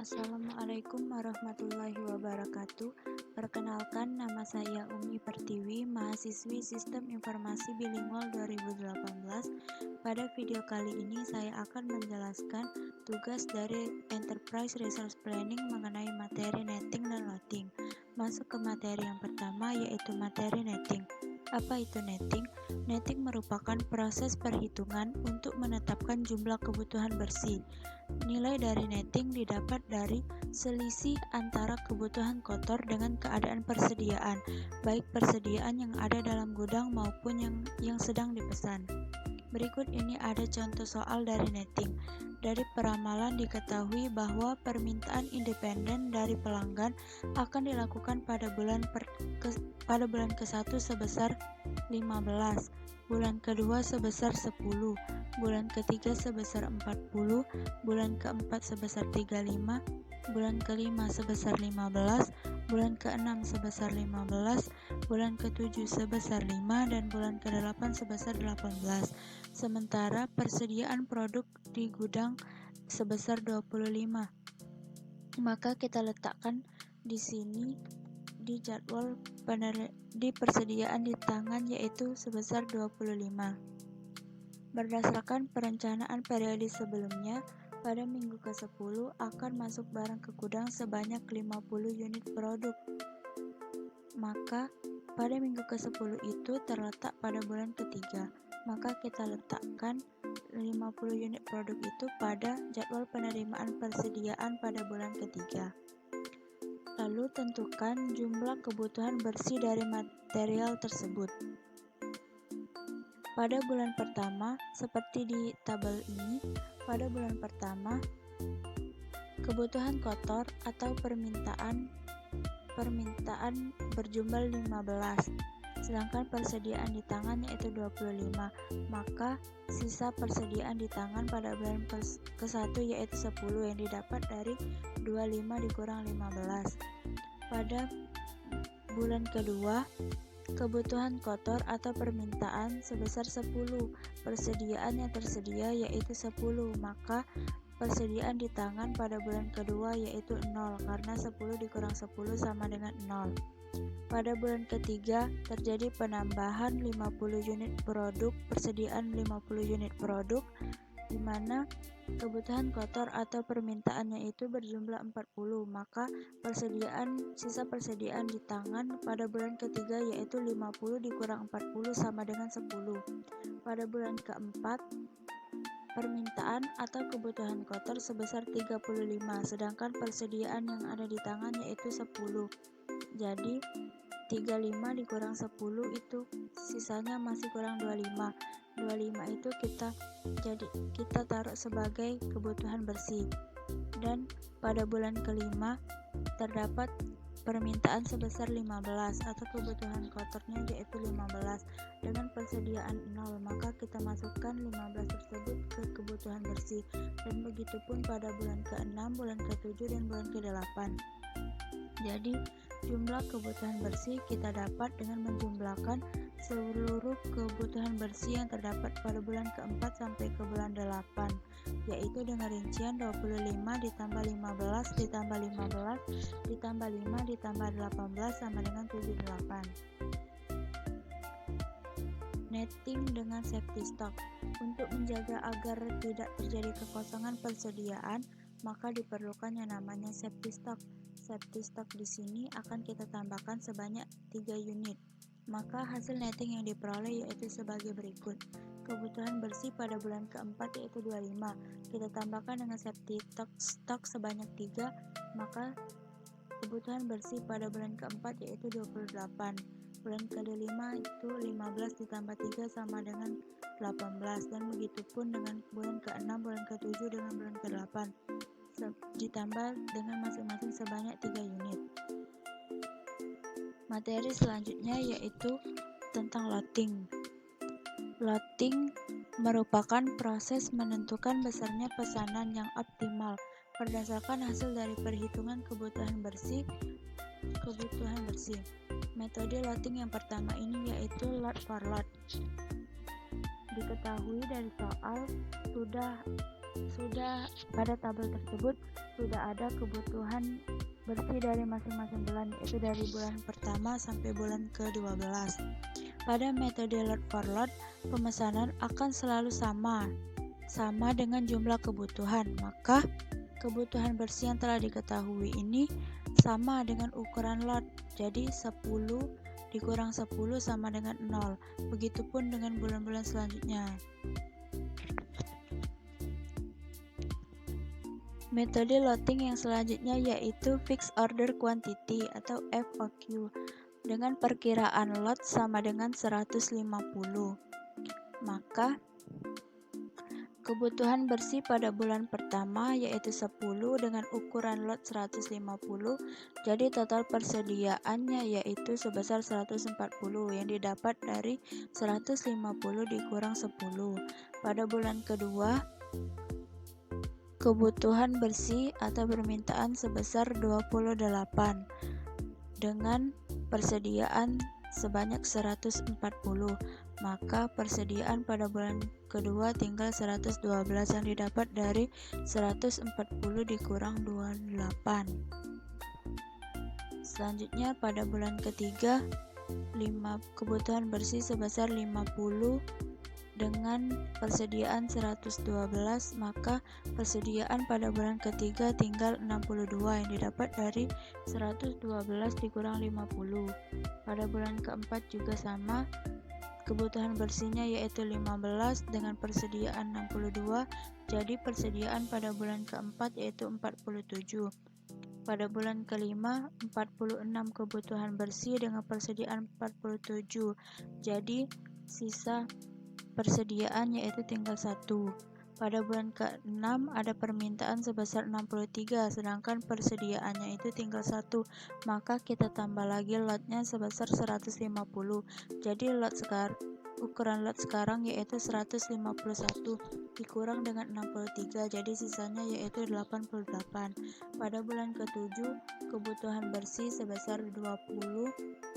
Assalamualaikum warahmatullahi wabarakatuh. Perkenalkan, nama saya Umi Pertiwi, mahasiswi Sistem Informasi Bilingual 2018. Pada video kali ini saya akan menjelaskan tugas dari Enterprise Resource Planning mengenai materi netting dan loading. Masuk ke materi yang pertama, yaitu materi netting. Apa itu netting? Netting merupakan proses perhitungan untuk menetapkan jumlah kebutuhan bersih. Nilai dari netting didapat dari selisih antara kebutuhan kotor dengan keadaan persediaan, baik persediaan yang ada dalam gudang maupun yang sedang dipesan. Berikut ini ada contoh soal dari netting. Dari peramalan diketahui bahwa permintaan independen dari pelanggan akan dilakukan pada bulan ke-1 sebesar 15, bulan kedua sebesar 10, bulan ketiga sebesar 40, bulan keempat sebesar 35, bulan kelima sebesar 15, bulan keenam sebesar 15, bulan ketujuh sebesar 5, dan bulan ke-8 sebesar 18. Sementara persediaan produk di gudang sebesar 25. Maka kita letakkan di sini di jadwal di persediaan di tangan, yaitu sebesar 25. Berdasarkan perencanaan periode sebelumnya, pada minggu ke-10 akan masuk barang ke gudang sebanyak 50 unit produk. Maka pada minggu ke-10 itu terletak pada bulan ketiga. Maka kita letakkan 50 unit produk itu pada jadwal penerimaan persediaan pada bulan ketiga. Lalu tentukan jumlah kebutuhan bersih dari material tersebut. Pada bulan pertama, seperti di tabel ini, pada bulan pertama, kebutuhan kotor atau permintaan berjumlah 15, sedangkan persediaan di tangan yaitu 25. Maka sisa persediaan di tangan pada bulan ke-1 yaitu 10 yang didapat dari 25 dikurang 15. Pada bulan kedua, kebutuhan kotor atau permintaan sebesar 10, persediaan yang tersedia yaitu 10, maka persediaan di tangan pada bulan kedua yaitu 0, karena 10 dikurang 10 sama dengan 0. Pada bulan ketiga terjadi penambahan 50 unit produk, persediaan 50 unit produk, di mana kebutuhan kotor atau permintaannya itu berjumlah 40, maka sisa persediaan di tangan pada bulan ketiga yaitu 50 dikurang 40 sama dengan 10. Pada bulan keempat, permintaan atau kebutuhan kotor sebesar 35, sedangkan persediaan yang ada di tangan yaitu 10. Jadi 35 dikurang 10 itu sisanya masih kurang 25. 25 itu kita taruh sebagai kebutuhan bersih. Dan pada bulan kelima terdapat permintaan sebesar 15 atau kebutuhan kotornya yaitu 15 dengan persediaan 0, maka kita masukkan 15 tersebut ke kebutuhan bersih. Dan begitupun pada bulan ke-6, bulan ke-7, dan bulan ke-8. Jadi jumlah kebutuhan bersih kita dapat dengan menjumlahkan seluruh kebutuhan bersih yang terdapat pada bulan ke-4 sampai ke bulan 8, yaitu dengan rincian 25 ditambah 15 ditambah 15 ditambah 5 ditambah 18 sama dengan 78. Netting dengan safety stock. Untuk menjaga agar tidak terjadi kekosongan persediaan, maka diperlukan yang namanya safety stock. Safety stock di sini akan kita tambahkan sebanyak 3 unit. Maka hasil netting yang diperoleh yaitu sebagai berikut. Kebutuhan bersih pada bulan keempat yaitu 25. Kita tambahkan dengan safety stock sebanyak 3, maka kebutuhan bersih pada bulan keempat yaitu 28. Bulan ke-5 itu 15 ditambah 3 sama dengan 18, dan begitupun dengan bulan ke-6, bulan ke-7, dengan bulan ke-8 ditambah dengan masing-masing sebanyak 3 unit. Materi selanjutnya yaitu tentang loading. Loading merupakan proses menentukan besarnya pesanan yang optimal berdasarkan hasil dari perhitungan kebutuhan bersih. Metode loading yang pertama ini yaitu load for load. Diketahui dari soal sudah Pada tabel tersebut sudah ada kebutuhan bersih dari masing-masing bulan, yaitu dari bulan pertama sampai bulan ke-12. Pada metode lot for lot, pemesanan akan selalu sama dengan jumlah kebutuhan, maka kebutuhan bersih yang telah diketahui ini sama dengan ukuran lot, jadi 10 dikurang 10 sama dengan 0. Begitupun dengan bulan-bulan selanjutnya. Metode loading yang selanjutnya yaitu Fixed Order Quantity atau FOQ dengan perkiraan lot sama dengan 150. Maka kebutuhan bersih pada bulan pertama yaitu 10 dengan ukuran lot 150, jadi total persediaannya yaitu sebesar 140 yang didapat dari 150 dikurang 10. Pada bulan kedua, kebutuhan bersih atau permintaan sebesar 28 dengan persediaan sebanyak 140, maka persediaan pada bulan kedua tinggal 112 yang didapat dari 140 dikurang 28. Selanjutnya pada bulan ketiga, kebutuhan bersih sebesar 50 dengan persediaan 112, maka persediaan pada bulan ketiga tinggal 62 yang didapat dari 112 dikurang 50. Pada bulan keempat juga sama, kebutuhan bersihnya yaitu 15 dengan persediaan 62, jadi persediaan pada bulan keempat yaitu 47. Pada bulan kelima, 46 kebutuhan bersih dengan persediaan 47, jadi sisa persediaan yaitu tinggal 1. Pada bulan ke-6 ada permintaan sebesar 63, sedangkan persediaannya itu tinggal 1, maka kita tambah lagi lotnya sebesar 150. Jadi ukuran lot sekarang yaitu 151 dikurang dengan 63, jadi sisanya yaitu 88. Pada bulan ke-7 kebutuhan bersih sebesar 20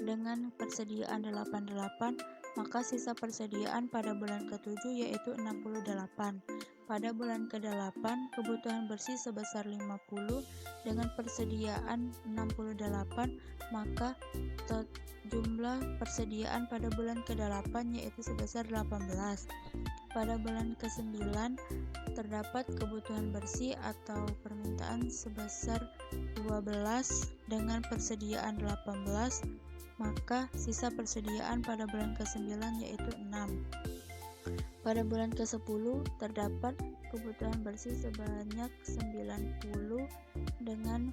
dengan persediaan 88, maka sisa persediaan pada bulan ke-7 yaitu 68. Pada bulan ke-8 kebutuhan bersih sebesar 50 dengan persediaan 68, maka jumlah persediaan pada bulan ke-8 yaitu sebesar 18. Pada bulan ke-9 terdapat kebutuhan bersih atau permintaan sebesar 12 dengan persediaan 18, maka sisa persediaan pada bulan ke-9 yaitu 6. Pada bulan ke-10 terdapat kebutuhan bersih sebanyak 90 dengan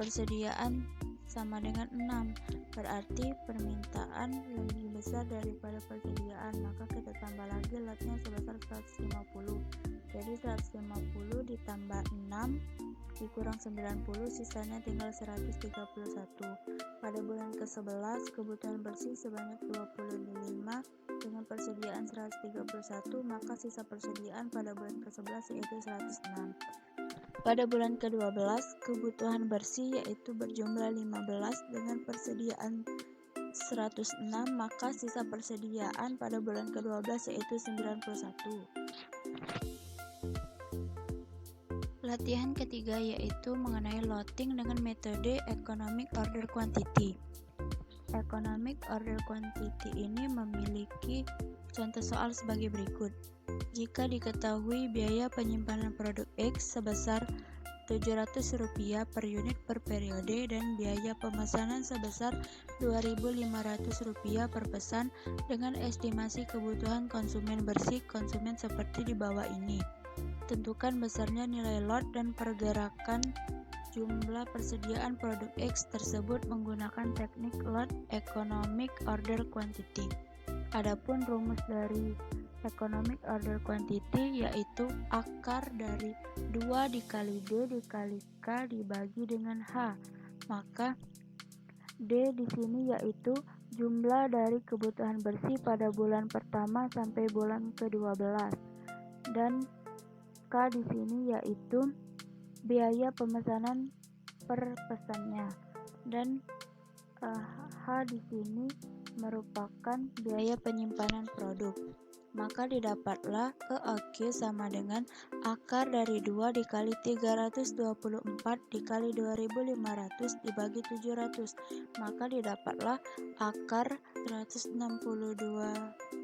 persediaan sama dengan 6, berarti permintaan lebih besar daripada persediaan, maka kita tambah lagi lotnya sebesar 150. Jadi 150 ditambah 6 dikurang 90, sisanya tinggal 131. Pada bulan ke-11 kebutuhan bersih sebanyak 25 dengan persediaan 131, maka sisa persediaan pada bulan ke-11 yaitu 106. Pada bulan ke-12 kebutuhan bersih yaitu berjumlah 15 dengan persediaan 106, maka sisa persediaan pada bulan ke-12 yaitu 91. Latihan ketiga yaitu mengenai loading dengan metode Economic Order Quantity. Economic Order Quantity ini memiliki contoh soal sebagai berikut. Jika diketahui biaya penyimpanan produk X sebesar Rp700 per unit per periode dan biaya pemesanan sebesar Rp2.500 per pesan dengan estimasi kebutuhan konsumen bersih konsumen seperti di bawah ini. Tentukan besarnya nilai lot dan pergerakan jumlah persediaan produk X tersebut menggunakan teknik lot Economic Order Quantity. Adapun rumus dari Economic Order Quantity yaitu akar dari 2 dikali D dikali K dibagi dengan H. Maka D di sini yaitu jumlah dari kebutuhan bersih pada bulan pertama sampai bulan ke-12 dan K di sini yaitu biaya pemesanan per pesannya dan H di sini merupakan biaya penyimpanan produk. maka didapatlah keaq sama dengan akar dari 2 dikali 324 dikali 2500 dibagi 700, maka didapatlah akar 162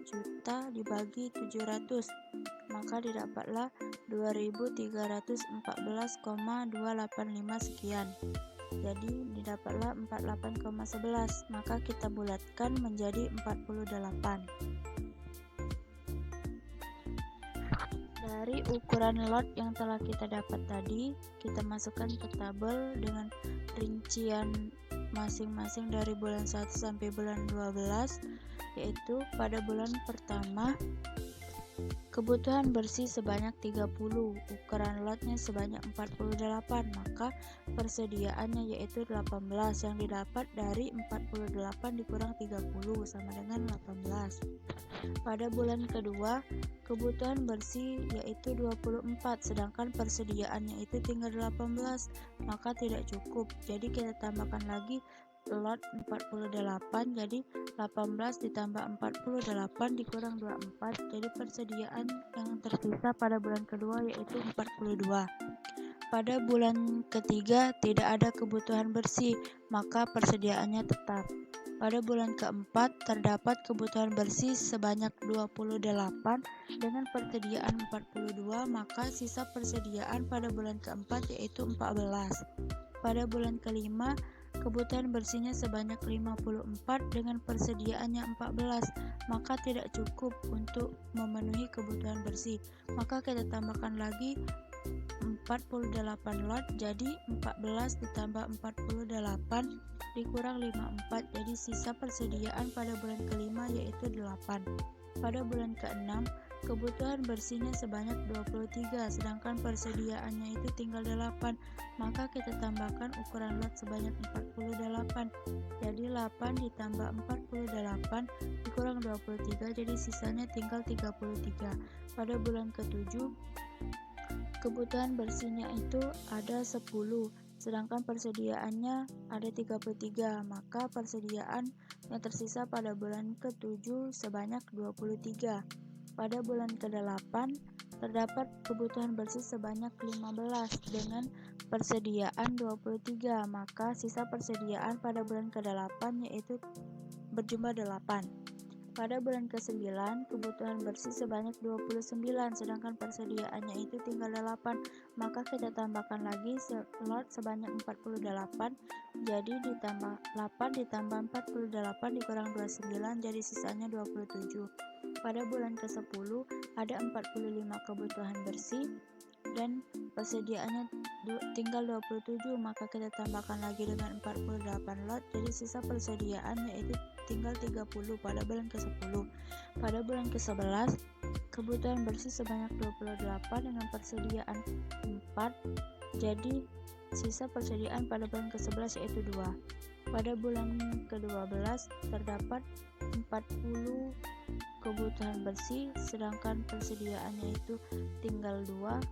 juta dibagi 700, maka didapatlah 2314,285 sekian. Jadi didapatlah 48,11, maka kita bulatkan menjadi 48. Dari ukuran lot yang telah kita dapat tadi, kita masukkan ke tabel dengan rincian masing-masing dari bulan 1 sampai bulan 12, yaitu pada bulan pertama kebutuhan bersih sebanyak 30, ukuran lotnya sebanyak 48, maka persediaannya yaitu 18, yang didapat dari 48 dikurang 30 sama dengan 18. Pada bulan kedua, kebutuhan bersih yaitu 24, sedangkan persediaannya itu tinggal 18, maka tidak cukup. Jadi kita tambahkan lagi lot 48, jadi 18 ditambah 48 dikurang 24, jadi persediaan yang tersisa pada bulan kedua yaitu 42. Pada bulan ketiga tidak ada kebutuhan bersih, maka persediaannya tetap. Pada bulan keempat terdapat kebutuhan bersih sebanyak 28 dengan persediaan 42, maka sisa persediaan pada bulan keempat yaitu 14. Pada bulan kelima kebutuhan bersihnya sebanyak 54 dengan persediaannya 14, maka tidak cukup untuk memenuhi kebutuhan bersih, maka kita tambahkan lagi 48 lot, jadi 14 ditambah 48 dikurang 54, jadi sisa persediaan pada bulan kelima yaitu 8. Pada bulan keenam kebutuhan bersihnya sebanyak 23, sedangkan persediaannya itu tinggal 8, maka kita tambahkan ukuran lot sebanyak 48, jadi 8 ditambah 48 dikurang 23, jadi sisanya tinggal 33. Pada bulan ketujuh kebutuhan bersihnya itu ada 10, sedangkan persediaannya ada 33, maka persediaan yang tersisa pada bulan ke-7 sebanyak 23. Pada bulan ke-8 terdapat kebutuhan bersih sebanyak 15 dengan persediaan 23, maka sisa persediaan pada bulan ke-8 yaitu berjumlah 8. Pada bulan ke-9 kebutuhan bersih sebanyak 29, sedangkan persediaannya itu tinggal 8, maka kita tambahkan lagi slot sebanyak 48, jadi ditambah 8 ditambah 48 dikurang 29, jadi sisanya 27. Pada bulan ke-10 ada 45 kebutuhan bersih dan persediaannya tinggal 27, maka kita tambahkan lagi dengan 48 lot, jadi sisa persediaan yaitu tinggal 30 pada bulan ke-10. Pada bulan ke-11 kebutuhan bersih sebanyak 28 dengan persediaan 4, jadi sisa persediaan pada bulan ke-11 yaitu 2. Pada bulan ke-12 terdapat 40 kebutuhan bersih, sedangkan persediaannya itu tinggal 2,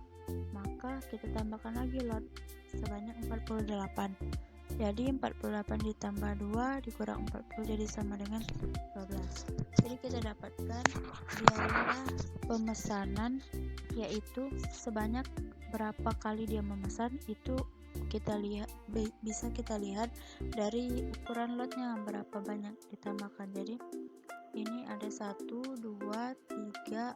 maka kita tambahkan lagi lot sebanyak 48, jadi 48 ditambah 2 dikurang 40 jadi sama dengan 12. Jadi kita dapatkan biaya pemesanan yaitu sebanyak berapa kali dia memesan, itu kita lihat, bisa kita lihat dari ukuran lotnya berapa banyak ditambahkan. Jadi ini ada 1, 2, 3, 4, 5,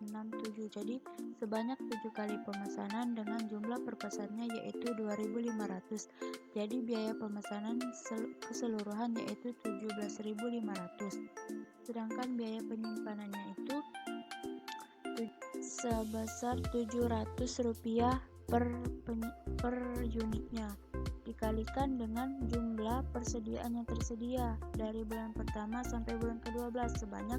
6, 7, jadi sebanyak 7 kali pemesanan dengan jumlah perpesannya yaitu 2.500, jadi biaya pemesanan keseluruhan yaitu 17.500, sedangkan biaya penyimpanannya itu sebesar Rp700 per unitnya, dikalikan dengan jumlah persediaan yang tersedia dari bulan pertama sampai bulan ke-12 sebanyak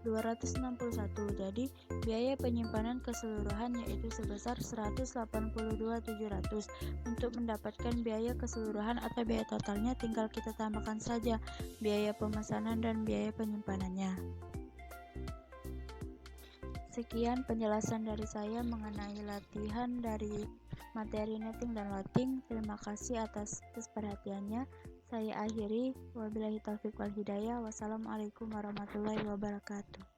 261, jadi biaya penyimpanan keseluruhan yaitu sebesar 182.700. Untuk mendapatkan biaya keseluruhan atau biaya totalnya tinggal kita tambahkan saja biaya pemesanan dan biaya penyimpanannya. Sekian penjelasan dari saya mengenai latihan dari materi netting dan loading. Terima kasih atas perhatiannya. Saya akhiri. Wabillahi taufiq wal hidayah. Wassalamualaikum warahmatullahi wabarakatuh.